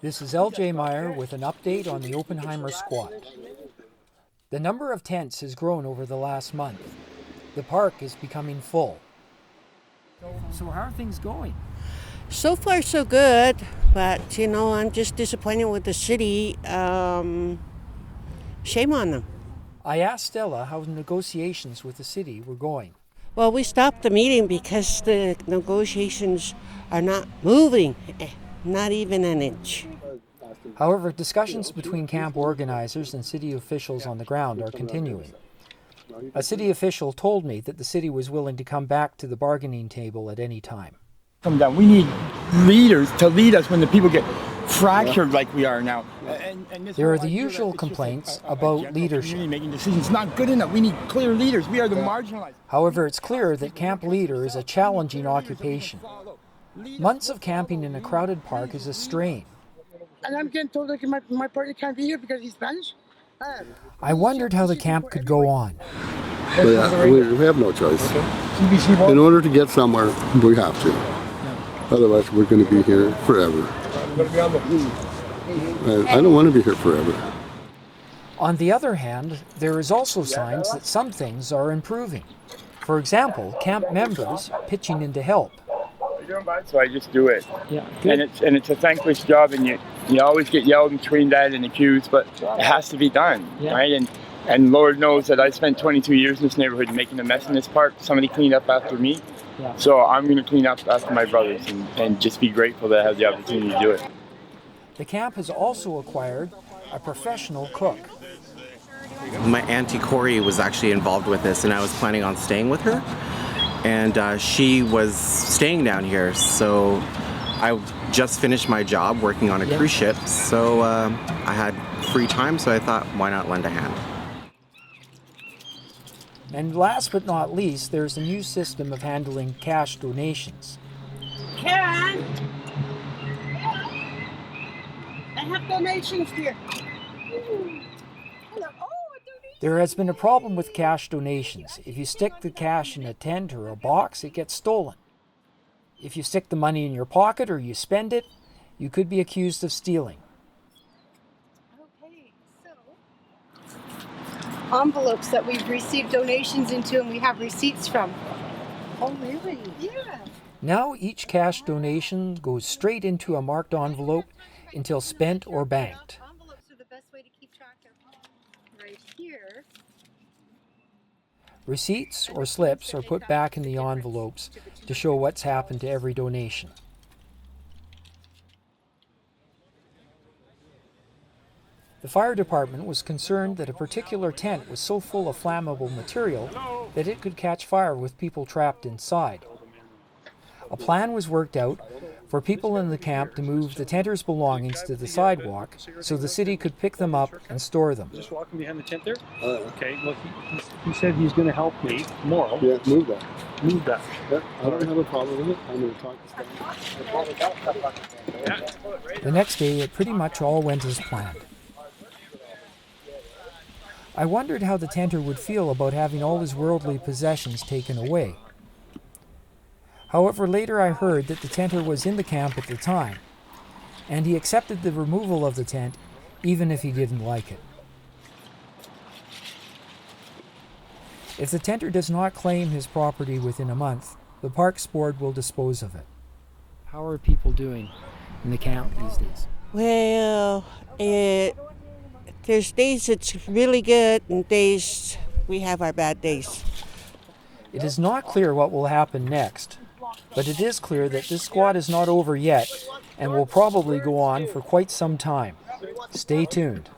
This is LJ Meyer with an update on the Oppenheimer squat. The number of tents has grown over the last month. The park is becoming full. So how are things going? So far, so good, but I'm just disappointed with the city. Shame on them. I asked Stella how negotiations with the city were going. Well, we stopped the meeting because the negotiations are not moving, not even an inch. However, discussions between camp organizers and city officials on the ground are continuing. A city official told me that the city was willing to come back to the bargaining table at any time. Come down. We need leaders to lead us when the people get fractured like we are now. There are the usual complaints about leadership. Making decisions not good enough. We need clear leaders. We are the marginalized. However, it's clear that camp leader is a challenging occupation. Months of camping in a crowded park is a strain. And I'm getting told like my partner can't be here because he's Spanish. I wondered how the camp could go on. But, we have no choice. In order to get somewhere, we have to. Otherwise, we're going to be here forever. I don't want to be here forever. On the other hand, there is also signs that some things are improving. For example, camp members pitching in to help. So I just do it. Yeah, and it's a thankless job, and you always get yelled between that and accused, but it has to be done, right? And Lord knows that I spent 22 years in this neighborhood making a mess in this park. Somebody cleaned up after me, so I'm going to clean up after my brothers and just be grateful that I have the opportunity to do it. The camp has also acquired a professional cook. My Auntie Corey was actually involved with this, and I was planning on staying with her. And she was staying down here, so I just finished my job working on a cruise ship, so I had free time, so I thought, why not lend a hand? And last but not least, there's a new system of handling cash donations. Karen, I have donations here. There has been a problem with cash donations. If you stick the cash in a tent or a box, it gets stolen. If you stick the money in your pocket or you spend it, you could be accused of stealing. Okay, so envelopes that we've received donations into and we have receipts from. Oh, really? Yeah. Now each cash donation goes straight into a marked envelope until spent or banked. Envelopes are the best way to keep track of right here. Receipts or slips are put back in the envelopes to show what's happened to every donation. The fire department was concerned that a particular tent was so full of flammable material that it could catch fire with people trapped inside. A plan was worked out for people in the camp to move the tenters' belongings to the sidewalk so the city could pick them up and store them. Just walking behind the tent there? Okay, look, he said he's going to help me tomorrow. Yeah, move that. Move that. Yeah, I don't have a problem with it. I'm going to talk to Stan. The next day, it pretty much all went as planned. I wondered how the tenter would feel about having all his worldly possessions taken away. However, later I heard that the tenter was in the camp at the time, and he accepted the removal of the tent even if he didn't like it. If the tenter does not claim his property within a month, the Parks Board will dispose of it. How are people doing in the camp these days? Well, there's days it's really good and days we have our bad days. It is not clear what will happen next, but it is clear that this squat is not over yet and will probably go on for quite some time. Stay tuned.